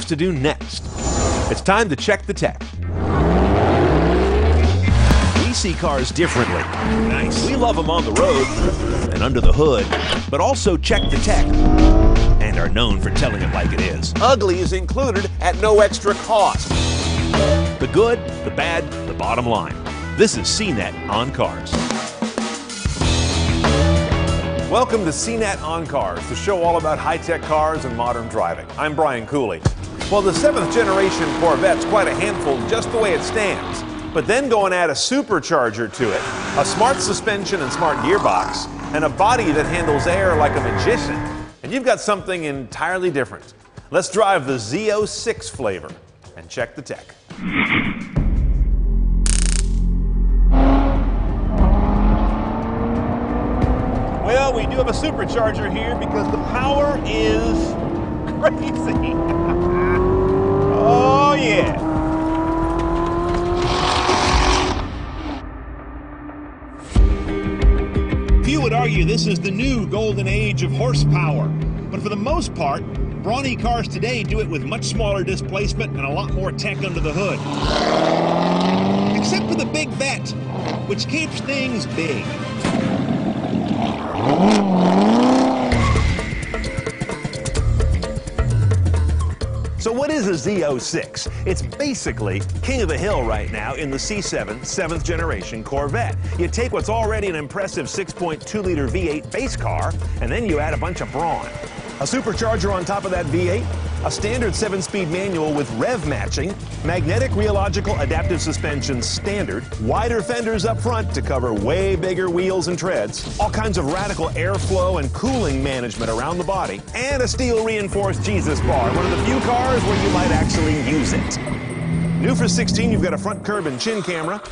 lots to do next. It's time to check the tech. We see cars differently. Nice. We love them on the road and under the hood, but also check the tech and are known for telling it like it is. Ugly is included at no extra cost. The good, the bad, the bottom line. This is CNET on Cars. Welcome to CNET on Cars, the show all about high-tech cars and modern driving. I'm Brian Cooley. Well, the 7th generation Corvette's quite a handful just the way it stands. But then go and add a supercharger to it, a smart suspension and smart gearbox, and a body that handles air like a magician, and you've got something entirely different. Let's drive the Z06 flavor and check the tech. Well, we do have a supercharger here because the power is crazy. Oh, yeah. Few would argue this is the new golden age of horsepower, but for the most part, brawny cars today do it with much smaller displacement and a lot more tech under the hood. Except for the big Vette, which keeps things big. So what is a Z06? It's basically king of the hill right now in the C7 7th generation Corvette. You take what's already an impressive 6.2-liter V8 base car, and then you add a bunch of brawn. A supercharger on top of that V8, a standard 7-speed manual with rev matching, magnetic rheological adaptive suspension standard, wider fenders up front to cover way bigger wheels and treads, all kinds of radical airflow and cooling management around the body, and a steel-reinforced Jesus bar, one of the few cars where you might actually use it. New for 16, you've got a front curb and chin camera,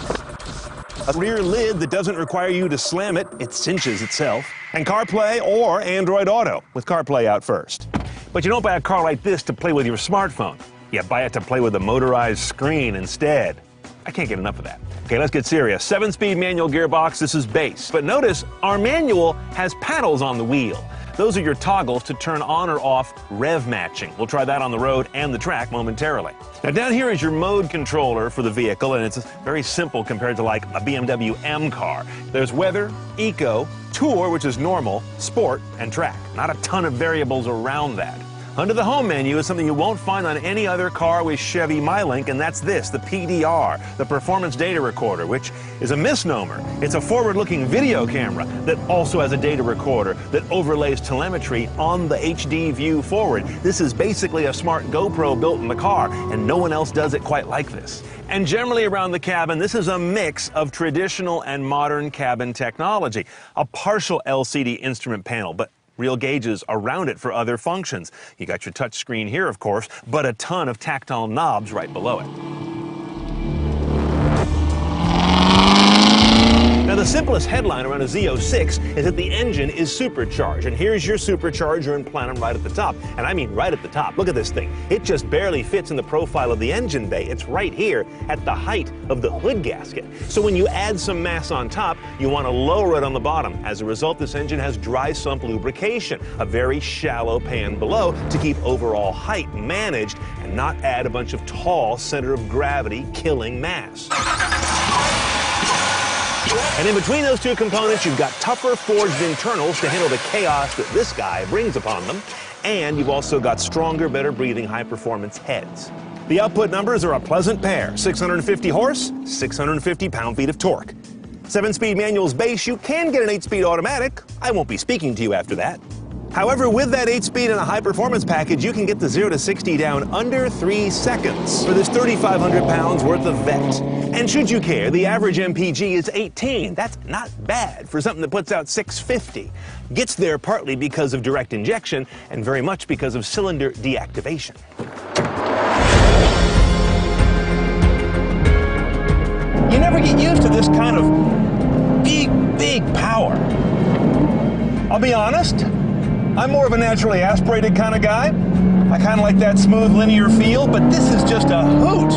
a rear lid that doesn't require you to slam it, it cinches itself, and CarPlay or Android Auto, with CarPlay out first. But you don't buy a car like this to play with your smartphone. You buy it to play with a motorized screen instead. I can't get enough of that. Okay, let's get serious. 7-speed manual gearbox, this is base. But notice, our manual has paddles on the wheel. Those are your toggles to turn on or off rev matching. We'll try that on the road and the track momentarily. Now down here is your mode controller for the vehicle, and it's very simple compared to like a BMW M car. There's weather, eco, tour, which is normal, sport, and track. Not a ton of variables around that. Under the home menu is something you won't find on any other car with Chevy MyLink, and that's this, the PDR, the Performance Data Recorder, which is a misnomer. It's a forward-looking video camera that also has a data recorder that overlays telemetry on the HD view forward. This is basically a smart GoPro built in the car, and no one else does it quite like this. And generally around the cabin, this is a mix of traditional and modern cabin technology. A partial LCD instrument panel, but real gauges around it for other functions. You got your touch screen here, of course, but a ton of tactile knobs right below it. Now, the simplest headline around a Z06 is that the engine is supercharged, and here's your supercharger and plenum right at the top. And I mean right at the top. Look at this thing. It just barely fits in the profile of the engine bay. It's right here at the height of the hood gasket. So when you add some mass on top, you want to lower it on the bottom. As a result, this engine has dry sump lubrication, a very shallow pan below to keep overall height managed and not add a bunch of tall center of gravity killing mass. And in between those two components, you've got tougher forged internals to handle the chaos that this guy brings upon them. And you've also got stronger, better breathing, high-performance heads. The output numbers are a pleasant pair. 650 horse, 650 pound-feet of torque. 7-speed manual's base, you can get an 8-speed automatic. I won't be speaking to you after that. However, with that 8-speed and a high-performance package, you can get the 0 to 60 down under 3 seconds for this 3,500 pounds worth of Vette. And should you care, the average MPG is 18. That's not bad for something that puts out 650. Gets there partly because of direct injection and very much because of cylinder deactivation. You never get used to this kind of big power. I'll be honest. I'm more of a naturally aspirated kind of guy. I kind of like that smooth linear feel, but this is just a hoot.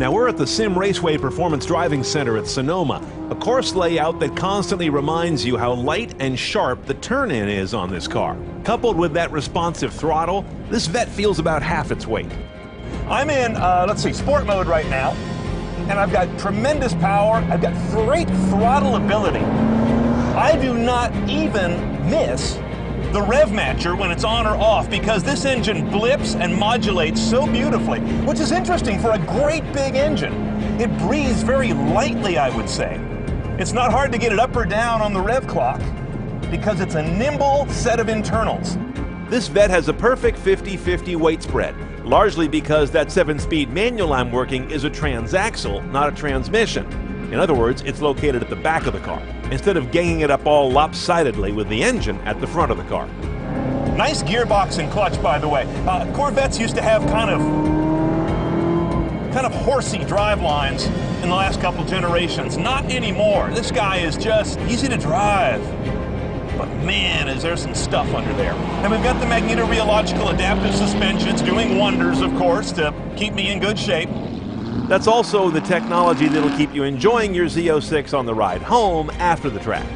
Now we're at the Sim Raceway Performance Driving Center at Sonoma, a course layout that constantly reminds you how light and sharp the turn-in is on this car. Coupled with that responsive throttle, this Vette feels about half its weight. I'm in, sport mode right now, and I've got tremendous power. I've got great throttle ability. I do not even miss the rev matcher when it's on or off because this engine blips and modulates so beautifully, which is interesting for a great big engine. It breathes very lightly, I would say. It's not hard to get it up or down on the rev clock because it's a nimble set of internals. This Vette has a perfect 50-50 weight spread, largely because that 7-speed manual I'm working is a transaxle, not a transmission. In other words, it's located at the back of the car, instead of ganging it up all lopsidedly with the engine at the front of the car. Nice gearbox and clutch, by the way. Corvettes used to have kind of horsey drive lines in the last couple generations. Not anymore. This guy is just easy to drive. But man, is there some stuff under there. And we've got the magnetorheological adaptive suspensions doing wonders, of course, to keep me in good shape. That's also the technology that'll keep you enjoying your Z06 on the ride home after the track.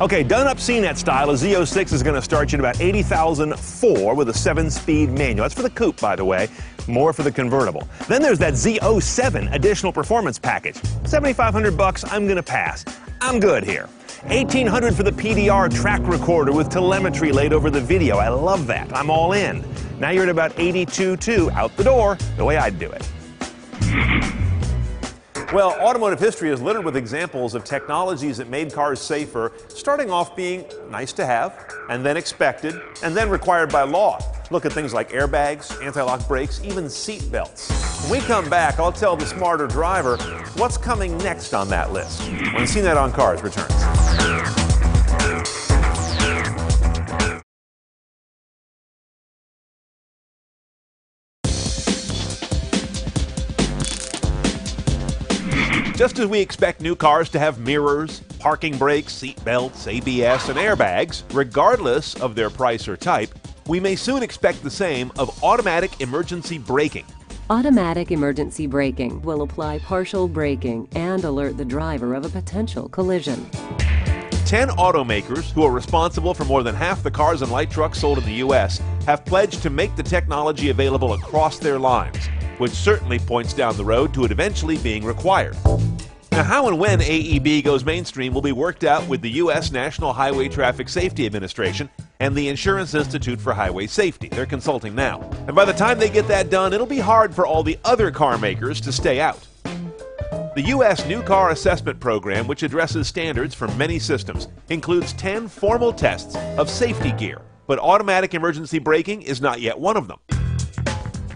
Okay, done up CNET style, a Z06 is going to start you at about 80,004 with a 7-speed manual. That's for the coupe, by the way, more for the convertible. Then there's that Z07 additional performance package. 7,500 bucks, I'm going to pass. I'm good here. 1,800 for the PDR track recorder with telemetry laid over the video. I love that. I'm all in. Now you're at about 82.2 out the door, the way I'd do it. Well, automotive history is littered with examples of technologies that made cars safer, starting off being nice to have, and then expected, and then required by law. Look at things like airbags, anti-lock brakes, even seat belts. When we come back, I'll tell the smarter driver what's coming next on that list. When CNET on Cars returns. Just as we expect new cars to have mirrors, parking brakes, seat belts, ABS, and airbags, regardless of their price or type, we may soon expect the same of automatic emergency braking. Automatic emergency braking will apply partial braking and alert the driver of a potential collision. 10 automakers who are responsible for more than half the cars and light trucks sold in the U.S. have pledged to make the technology available across their lines, which certainly points down the road to it eventually being required. Now, how and when AEB goes mainstream will be worked out with the U.S. National Highway Traffic Safety Administration and the Insurance Institute for Highway Safety. They're consulting now. And by the time they get that done, it'll be hard for all the other car makers to stay out. The U.S. New Car Assessment Program, which addresses standards for many systems, includes 10 formal tests of safety gear, but automatic emergency braking is not yet one of them.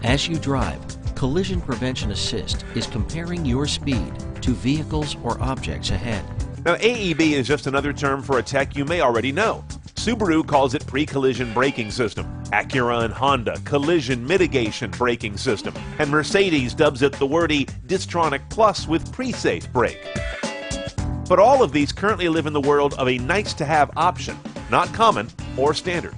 As you drive, Collision Prevention Assist is comparing your speed to vehicles or objects ahead. Now, AEB is just another term for a tech you may already know. Subaru calls it Pre-Collision Braking System. Acura and Honda, Collision Mitigation Braking System. And Mercedes dubs it the wordy Distronic Plus with Pre-Safe Brake. But all of these currently live in the world of a nice-to-have option, not common or standard.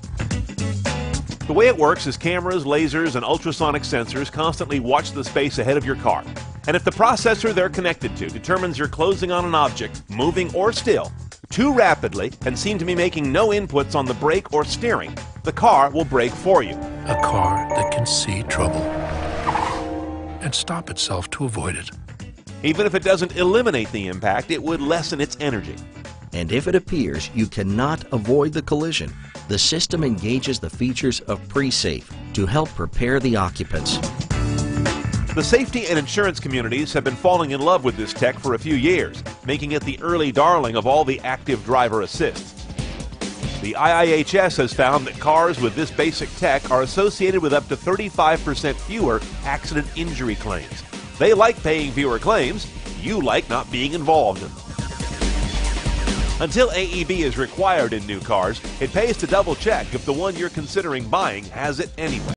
The way it works is cameras, lasers, and ultrasonic sensors constantly watch the space ahead of your car. And if the processor they're connected to determines you're closing on an object, moving or still, too rapidly and seem to be making no inputs on the brake or steering, the car will brake for you. A car that can see trouble and stop itself to avoid it. Even if it doesn't eliminate the impact, it would lessen its energy. And if it appears you cannot avoid the collision, the system engages the features of Pre-Safe to help prepare the occupants. The safety and insurance communities have been falling in love with this tech for a few years, making it the early darling of all the active driver assists. The IIHS has found that cars with this basic tech are associated with up to 35% fewer accident injury claims. They like paying fewer claims. You like not being involved in them. Until AEB is required in new cars, it pays to double check if the one you're considering buying has it anyway.